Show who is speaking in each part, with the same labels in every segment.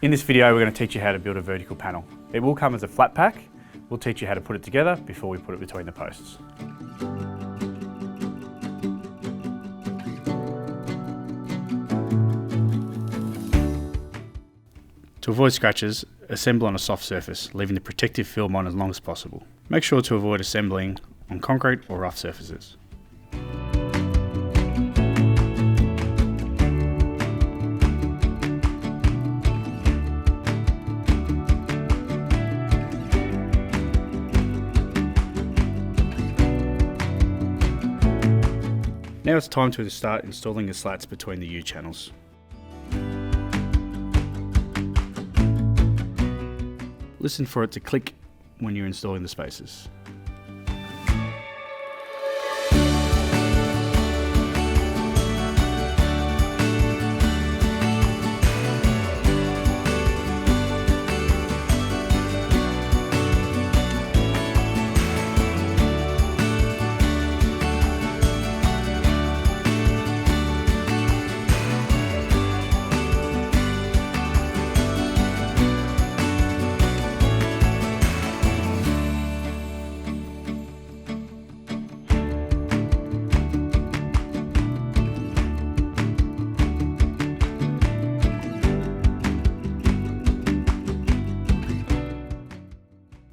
Speaker 1: In this video, we're going to teach you how to build a vertical panel. It will come as a flat pack. We'll teach you how to put it together before we put it between the posts. To avoid scratches, assemble on a soft surface, leaving the protective film on as long as possible. Make sure to avoid assembling on concrete or rough surfaces. Now it's time to start installing the slats between the U-channels. Listen for it to click when you're installing the spacers.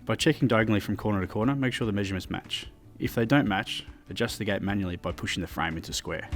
Speaker 1: By checking diagonally from corner to corner, make sure the measurements match. If they don't match, adjust the gate manually by pushing the frame into square.